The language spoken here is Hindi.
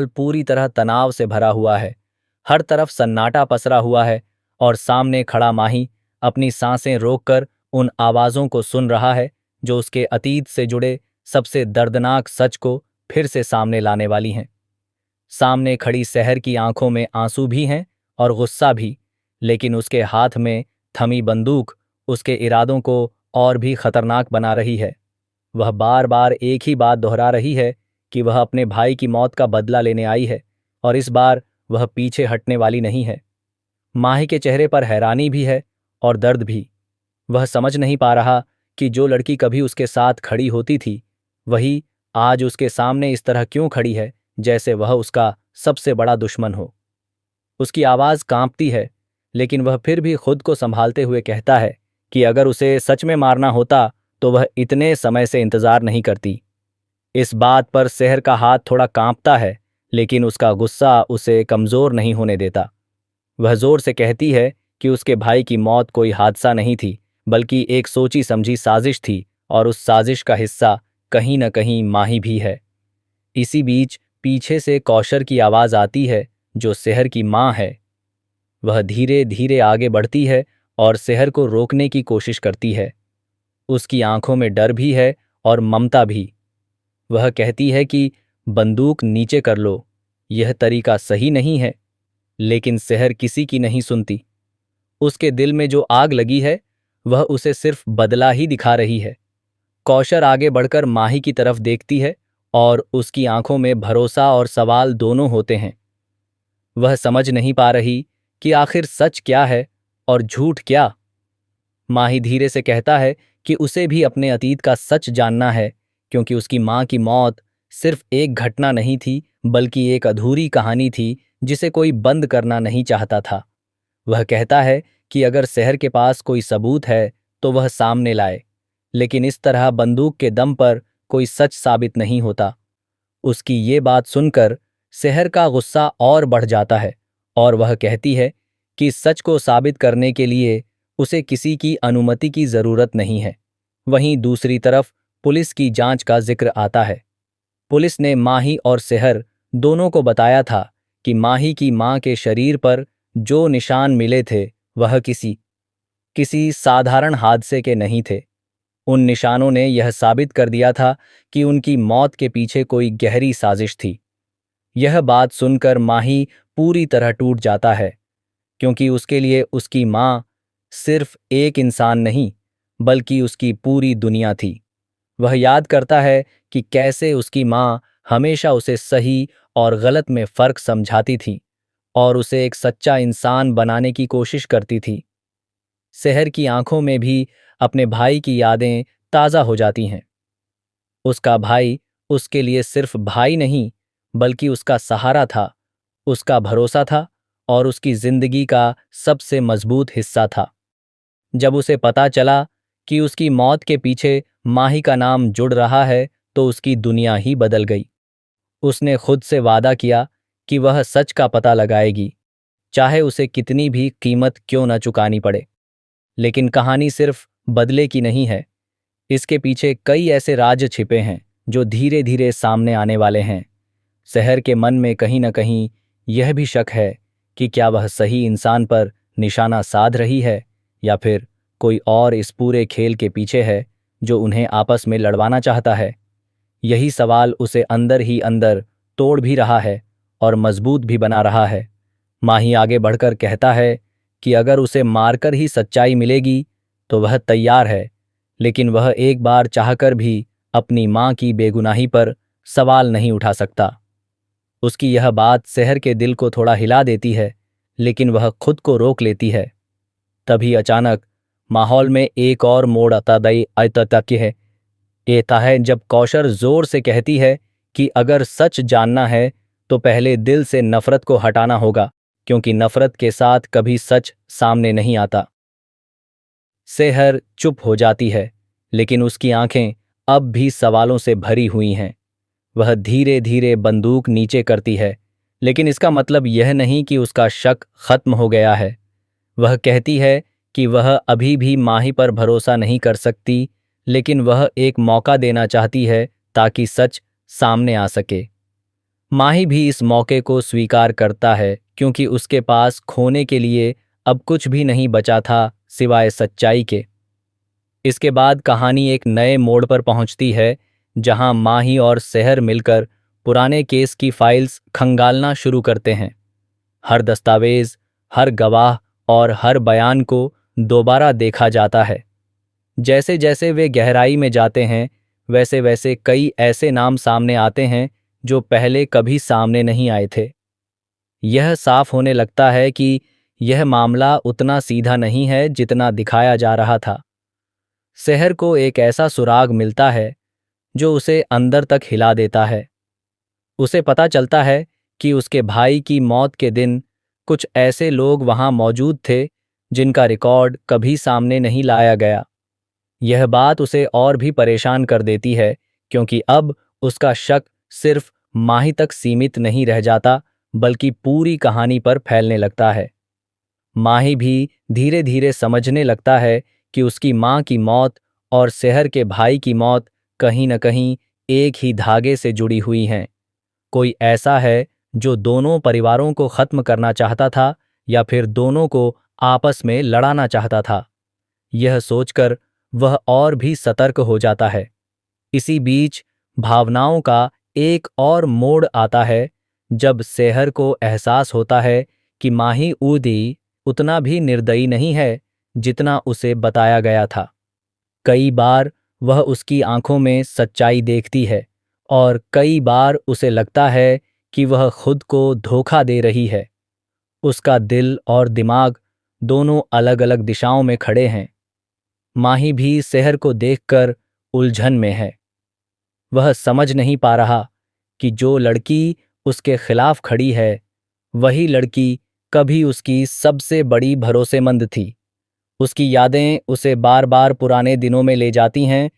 पूरी तरह तनाव से भरा हुआ है। हर तरफ सन्नाटा पसरा हुआ है और सामने खड़ा माही अपनी सांसें रोककर उन आवाज़ों को सुन रहा है जो उसके अतीत से जुड़े सबसे दर्दनाक सच को फिर से सामने लाने वाली हैं। सामने खड़ी सहर की आंखों में आंसू भी हैं और गुस्सा भी, लेकिन उसके हाथ में थमी बंदूक उसके इरादों को और भी खतरनाक बना रही है। वह बार बार एक ही बात दोहरा रही है कि वह अपने भाई की मौत का बदला लेने आई है और इस बार वह पीछे हटने वाली नहीं है। माही के चेहरे पर हैरानी भी है और दर्द भी। वह समझ नहीं पा रहा कि जो लड़की कभी उसके साथ खड़ी होती थी वही आज उसके सामने इस तरह क्यों खड़ी है, जैसे वह उसका सबसे बड़ा दुश्मन हो। उसकी आवाज कांपती है, लेकिन वह फिर भी खुद को संभालते हुए कहता है कि अगर उसे सच में मारना होता तो वह इतने समय से इंतजार नहीं करती। इस बात पर सेहर का हाथ थोड़ा कांपता है, लेकिन उसका गुस्सा उसे कमजोर नहीं होने देता। वह जोर से कहती है कि उसके भाई की मौत कोई हादसा नहीं थी, बल्कि एक सोची समझी साजिश थी और उस साजिश का हिस्सा कहीं न कहीं माही भी है। इसी बीच पीछे से कौशर की आवाज आती है, जो सेहर की माँ है। वह धीरे धीरे आगे बढ़ती है और सेहर को रोकने की कोशिश करती है। उसकी आंखों में डर भी है और ममता भी। वह कहती है कि बंदूक नीचे कर लो, यह तरीका सही नहीं है। लेकिन सेहर किसी की नहीं सुनती। उसके दिल में जो आग लगी है वह उसे सिर्फ बदला ही दिखा रही है। कौशर आगे बढ़कर माही की तरफ देखती है और उसकी आंखों में भरोसा और सवाल दोनों होते हैं। वह समझ नहीं पा रही कि आखिर सच क्या है और झूठ क्या। माही धीरे से कहता है कि उसे भी अपने अतीत का सच जानना है, क्योंकि उसकी माँ की मौत सिर्फ एक घटना नहीं थी, बल्कि एक अधूरी कहानी थी जिसे कोई बंद करना नहीं चाहता था। वह कहता है कि अगर शहर के पास कोई सबूत है तो वह सामने लाए, लेकिन इस तरह बंदूक के दम पर कोई सच साबित नहीं होता। उसकी ये बात सुनकर शहर का गुस्सा और बढ़ जाता है और वह कहती है कि सच को साबित करने के लिए उसे किसी की अनुमति की जरूरत नहीं है। वहीं दूसरी तरफ पुलिस की जांच का जिक्र आता है। पुलिस ने माही और सेहर दोनों को बताया था कि माही की मां के शरीर पर जो निशान मिले थे वह किसी किसी साधारण हादसे के नहीं थे। उन निशानों ने यह साबित कर दिया था कि उनकी मौत के पीछे कोई गहरी साजिश थी। यह बात सुनकर माही पूरी तरह टूट जाता है, क्योंकि उसके लिए उसकी मां सिर्फ एक इंसान नहीं, बल्कि उसकी पूरी दुनिया थी। वह याद करता है कि कैसे उसकी मां हमेशा उसे सही और गलत में फर्क समझाती थी और उसे एक सच्चा इंसान बनाने की कोशिश करती थी। शहर की आंखों में भी अपने भाई की यादें ताज़ा हो जाती हैं। उसका भाई उसके लिए सिर्फ भाई नहीं, बल्कि उसका सहारा था, उसका भरोसा था और उसकी जिंदगी का सबसे मजबूत हिस्सा था। जब उसे पता चला कि उसकी मौत के पीछे माही का नाम जुड़ रहा है, तो उसकी दुनिया ही बदल गई। उसने खुद से वादा किया कि वह सच का पता लगाएगी, चाहे उसे कितनी भी कीमत क्यों न चुकानी पड़े। लेकिन कहानी सिर्फ बदले की नहीं है। इसके पीछे कई ऐसे राज छिपे हैं जो धीरे धीरे सामने आने वाले हैं। शहर के मन में कहीं न कहीं यह भी शक है कि क्या वह सही इंसान पर निशाना साध रही है, या फिर कोई और इस पूरे खेल के पीछे है जो उन्हें आपस में लड़वाना चाहता है। यही सवाल उसे अंदर ही अंदर तोड़ भी रहा है और मजबूत भी बना रहा है। माही आगे बढ़कर कहता है कि अगर उसे मारकर ही सच्चाई मिलेगी तो वह तैयार है, लेकिन वह एक बार चाहकर भी अपनी मां की बेगुनाही पर सवाल नहीं उठा सकता। उसकी यह बात शहर के दिल को थोड़ा हिला देती है, लेकिन वह खुद को रोक लेती है। तभी अचानक माहौल में एक और मोड़ आता है जब कौशर जोर से कहती है कि अगर सच जानना है तो पहले दिल से नफरत को हटाना होगा, क्योंकि नफरत के साथ कभी सच सामने नहीं आता। सेहर चुप हो जाती है, लेकिन उसकी आंखें अब भी सवालों से भरी हुई हैं। वह धीरे धीरे बंदूक नीचे करती है, लेकिन इसका मतलब यह नहीं कि उसका शक खत्म हो गया है। वह कहती है कि वह अभी भी माही पर भरोसा नहीं कर सकती, लेकिन वह एक मौका देना चाहती है ताकि सच सामने आ सके। माही भी इस मौके को स्वीकार करता है क्योंकि उसके पास खोने के लिए अब कुछ भी नहीं बचा था सिवाय सच्चाई के। इसके बाद कहानी एक नए मोड़ पर पहुंचती है जहां माही और सेहर मिलकर पुराने केस की फाइल्स खंगालना शुरू करते हैं। हर दस्तावेज, हर गवाह और हर बयान को दोबारा देखा जाता है। जैसे जैसे वे गहराई में जाते हैं, वैसे वैसे कई ऐसे नाम सामने आते हैं जो पहले कभी सामने नहीं आए थे। यह साफ होने लगता है कि यह मामला उतना सीधा नहीं है जितना दिखाया जा रहा था। शहर को एक ऐसा सुराग मिलता है जो उसे अंदर तक हिला देता है। उसे पता चलता है कि उसके भाई की मौत के दिन कुछ ऐसे लोग वहां मौजूद थे जिनका रिकॉर्ड कभी सामने नहीं लाया गया। यह बात उसे और भी परेशान कर देती है क्योंकि अब उसका शक सिर्फ माही तक सीमित नहीं रह जाता बल्कि पूरी कहानी पर फैलने लगता है। माही भी धीरे धीरे समझने लगता है कि उसकी माँ की मौत और शहर के भाई की मौत कहीं न कहीं एक ही धागे से जुड़ी हुई हैं। कोई ऐसा है जो दोनों परिवारों को खत्म करना चाहता था या फिर दोनों को आपस में लड़ाना चाहता था। यह सोचकर वह और भी सतर्क हो जाता है। इसी बीच भावनाओं का एक और मोड़ आता है जब सेहर को एहसास होता है कि माही ऊदी उतना भी निर्दयी नहीं है जितना उसे बताया गया था। कई बार वह उसकी आंखों में सच्चाई देखती है और कई बार उसे लगता है कि वह खुद को धोखा दे रही है। उसका दिल और दिमाग दोनों अलग अलग दिशाओं में खड़े हैं। माही भी शहर को देखकर उलझन में है। वह समझ नहीं पा रहा कि जो लड़की उसके खिलाफ खड़ी है वही लड़की कभी उसकी सबसे बड़ी भरोसेमंद थी। उसकी यादें उसे बार बार पुराने दिनों में ले जाती हैं